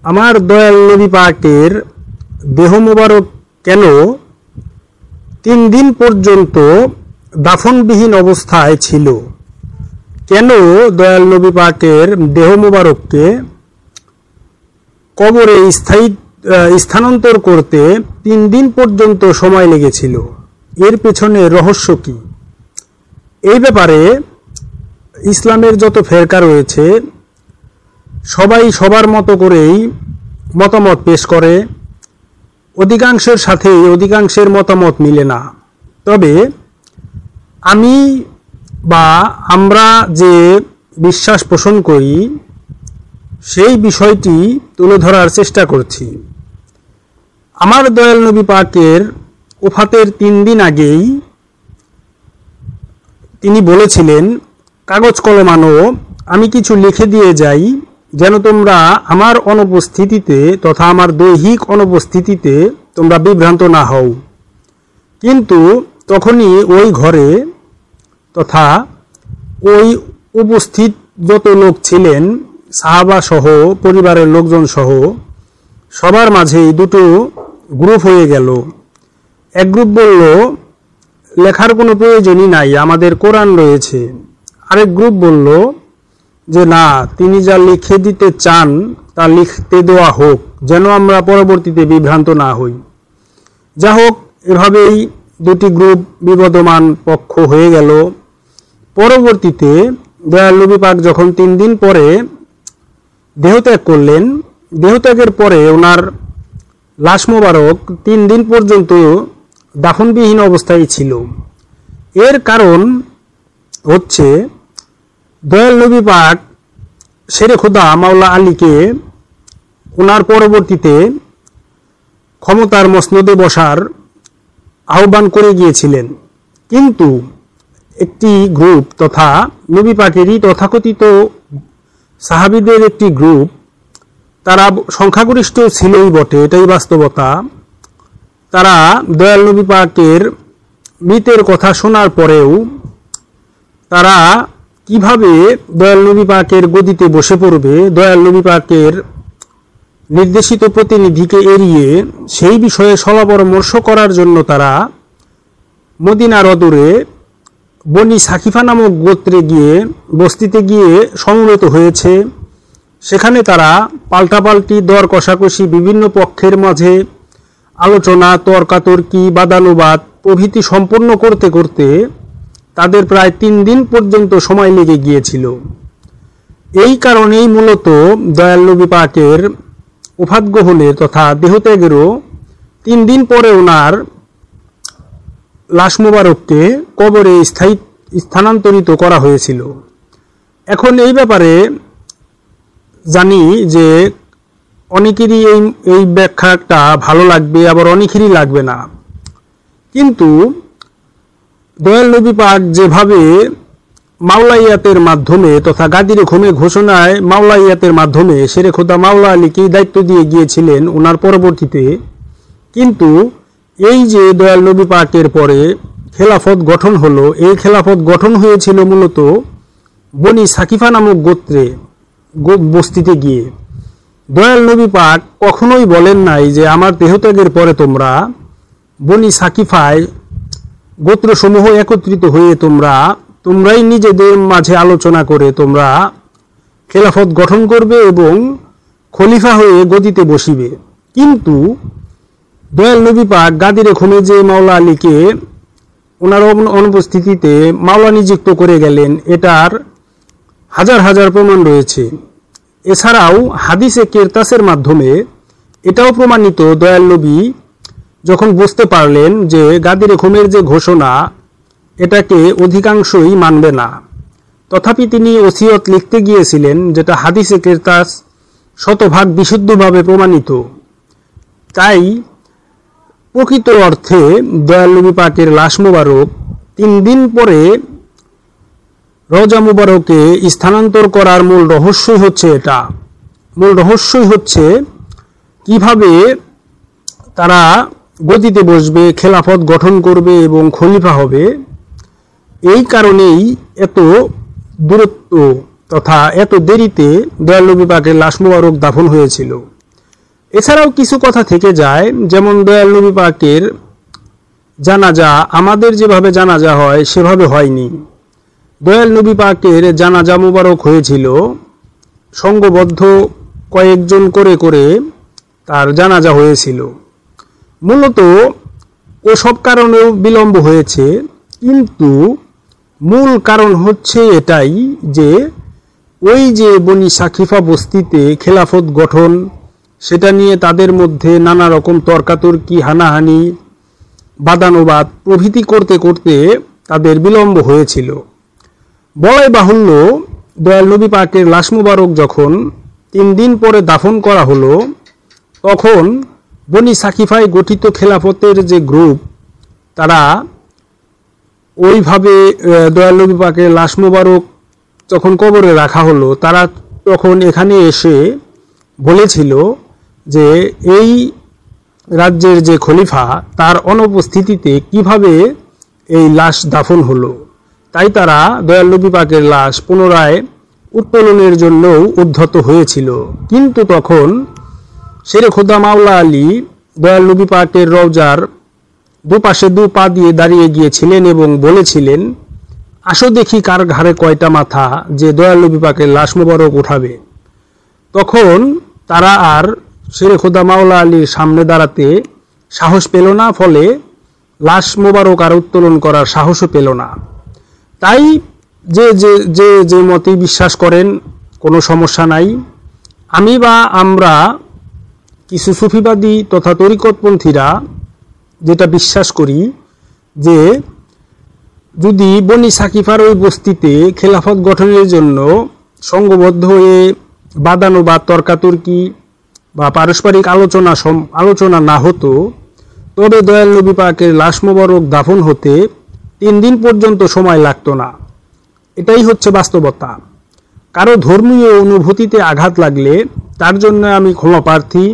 আমার দয়াল নবী পাকের দেহ মোবারক কেন 3 দিন পর্যন্ত দাফনবিহীন অবস্থায় ছিল? কেন দয়াল নবী পাকের দেহ মোবারককে কবরে স্থানান্তর করতে 3 দিন পর্যন্ত সময় লেগেছিল? এর পেছনে রহস্য কি? এই ব্যাপারে ইসলামের যত ফেরকা রয়েছে সবাই সবার মতো করেই মতামত পেশ করে। অধিকাংশের সাথে অধিকাংশের মতামত মিলে না। তবে আমি বা আমরা যে বিশ্বাস পোষণ করি সেই বিষয়টি তুলে ধরার চেষ্টা করছি। আমার দয়াল নবী পাকের ওফাতের 3 দিন আগেই তিনি বলেছিলেন, কাগজ কলম আনো, আমি কিছু লিখে দিয়ে যাই, যেন তোমরা আমার অনুপস্থিতিতে তথা আমার দৈহিক অনুপস্থিতিতে তোমরা বিভ্রান্ত না হও। কিন্তু তখনই ওই ঘরে তথা ওই উপস্থিত যত লোক ছিলেন, সাহাবা সহ পরিবারের লোকজন সহ, সবার মাঝেই দুটো গ্রুপ হয়ে গেল। এক গ্রুপ বলল, লেখার কোনো প্রয়োজনই নাই, আমাদের কোরআন রয়েছে। আরেক গ্রুপ বলল যে না, তিনি যা লিখে দিতে চান তা লিখতে দেওয়া হোক, যেন আমরা পরবর্তীতে বিভ্রান্ত না হই। যা হোক, এভাবেই দুটি গ্রুপ বিবদমান পক্ষ হয়ে গেল। পরবর্তীতে দয়াল নবী পাক যখন 3 দিন পরে দেহত্যাগ করলেন, দেহত্যাগের পরে ওনার লাশ মোবারক 3 দিন পর্যন্ত দাফনবিহীন অবস্থায় ছিল। এর কারণ হচ্ছে দয়াল নবী পাক শেরে খোদা মাওলা আলীকে ওনার পরবর্তীতে ক্ষমতার মসনদে বসার আহ্বান করে গিয়েছিলেন। কিন্তু একটি গ্রুপ তথা নবী পাকেরই তথাকথিত সাহাবীদের একটি গ্রুপ, তারা সংখ্যাগরিষ্ঠ ছিলই বটে, এটাই বাস্তবতা। তারা দয়াল নবী পাকের মৃতের কথা শোনার পরেও তারা কিভাবে দয়াল নবী পাকের গদিতে বসে পড়বে, দয়াল নবী পাকের নির্দেশিত প্রতিনিধিকে এড়িয়ে সেই বিষয়ে সলা পরামর্শ করার জন্য তারা মদিনার অদূরে বনি সাকিফা নামক গোত্রে গিয়ে বস্তিতে গিয়ে সমবেত হয়েছে। সেখানে তারা পাল্টাপাল্টি দর কষাকষি, বিভিন্ন পক্ষের মাঝে আলোচনা, তর্কাতর্কি, বাদানুবাদ প্রভৃতি সম্পন্ন করতে করতে তাদের প্রায় 3 দিন পর্যন্ত সময় লেগে গিয়েছিল। এই কারণেই মূলত দয়াল নবী পাকের ওফাত গ্রহণের তথা দেহত্যাগেরও 3 দিন পরে ওনার লাশ মোবারককে কবরে স্থানান্তরিত করা হয়েছিল। এখন এই ব্যাপারে জানি যে অনেকেরই এই ব্যাখ্যাটা ভালো লাগবে, আবার অনেকেরই লাগবে না। কিন্তু দয়াল নবী পাক যেভাবে মাওলাইয়াতের মাধ্যমে তথা গাদির খুমে ঘোষণায় মাওলাইয়াতের মাধ্যমে শেরে খোদা মাওলা আলীকেই দায়িত্ব দিয়ে গিয়েছিলেন ওনার পরবর্তীতে, কিন্তু এই যে দয়াল নবী পাকের পরে খেলাফত গঠন হলো, এই খেলাফত গঠন হয়েছিল মূলত বনি সাকিফা নামক গোত্রে বস্তিতে গিয়ে। দয়াল নবী পাক কখনোই বলেন নাই যে আমার দেহত্যাগের পরে বনি সাকিফায় গোত্রসমূহ একত্রিত হয়ে তোমরাই নিজেদের মাঝে আলোচনা করে তোমরা খেলাফত গঠন করবে এবং খলিফা হয়ে গদিতে বসিবে। কিন্তু দয়াল নবী পাক গাদিরে খুমে যে মাওলা আলীকে ওনার অনুপস্থিতিতে মাওলা নিযুক্ত করে গেলেন, এটার হাজার হাজার প্রমাণ রয়েছে। এছাড়াও হাদিসে কেরতাসের মাধ্যমে এটাও প্রমাণিত, দয়াল নবী যখন বুঝতে পারলেন যে গাদিরে খুমের যে ঘোষণা এটাকে অধিকাংশই মানবে না, তথাপি তিনি ওসিয়ত লিখতে গিয়েছিলেন, যেটা হাদিসে কেরতাস শতভাগ বিশুদ্ধভাবে প্রমাণিত। তাই প্রকৃত অর্থে দয়াল নবী পাকের লাশ মোবারক 3 দিন পরে রওজা মুবারকে স্থানান্তর করার মূল রহস্যই হচ্ছে এটা। মূল রহস্যই হচ্ছে কিভাবে তারা গদিতে বসবে, খেলাফত গঠন করবে এবং খলিফা হবে। এই কারণেই এত দূরত্ব তথা এত দেরিতে দয়াল নবী পাকের লাশ মোবারক দাফন হয়েছিল। এছাড়াও কিছু কথা থেকে যায়, যেমন দয়াল নবী পাকের জানাজা আমাদের যেভাবে জানাজা হয় সেভাবে হয়নি। দয়াল নবী পাকের জানাজা মুবারক হয়েছিল সংঘবদ্ধ কয়েকজন করে করে তার জানাজা হয়েছিল। মূলত ওসব কারণেও বিলম্ব হয়েছে, কিন্তু মূল কারণ হচ্ছে এটাই যে ওই যে বনি সাকিফা বস্তিতে খেলাফত গঠন, সেটা নিয়ে তাদের মধ্যে নানা রকম তর্কাতর্কি, হানাহানি, বাদানুবাদ প্রভৃতি করতে করতে তাদের বিলম্ব হয়েছিল। বলাই বাহুল্য, দয়াল নবী পাকের লাশ মুবারক যখন 3 দিন পরে দাফন করা হলো, তখন বনি সাকিফায় গঠিত খেলাফতের যে গ্রুপ, তারা ওইভাবে দয়াল নবী পাকের লাশ মুবারক যখন কবরে রাখা হলো, তারা তখন এখানে এসে বলেছিল যে এই রাজ্যের যে খলিফা তার অনুপস্থিতিতে কিভাবে এই লাশ দাফন হলো। তাই তারা দয়াল নবী পাকের লাশ পুনরায় উত্তোলনের জন্য উদ্ধত হয়েছিল। কিন্তু তখন শেরে খোদা মাওলা আলী দয়াল নবী পাকের রওজার দুপাশে 2 পা দিয়ে দাঁড়িয়ে গিয়েছিলেন এবং বলেছিলেন, আসো দেখি কার ঘাড়ে কয়টা মাথা যে দয়াল নবী পাকের লাশ মুবারক উঠাবে। তখন তারা আর শেরে খোদা মাওলা আলীর সামনে দাঁড়াতে সাহস পেল না, ফলে লাশ মুবারক আর উত্তোলন করার সাহসও পেল না। তাই যে যে যে যে মতে বিশ্বাস করেন কোনো সমস্যা নাই। আমি বা আমরা কিছু সুফিবাদী তথা তরিকতপন্থীরা যেটা বিশ্বাস করি যে যদি বনি সাকিফার ওই বস্তিতে খেলাফত গঠনের জন্য সংঘবদ্ধ হয়ে বাদানুবাদ, তর্কাতর্কি বা পারস্পরিক আলোচনা না হতো, তবে দয়াল নবী পাকের লাশ মোবারক দাফন হতে 3 দিন পর্যন্ত সময় লাগতো না। এটাই হচ্ছে বাস্তবতা। কারো ধর্মীয় অনুভূতিতে আঘাত লাগলে তার জন্য আমি ক্ষমা প্রার্থী।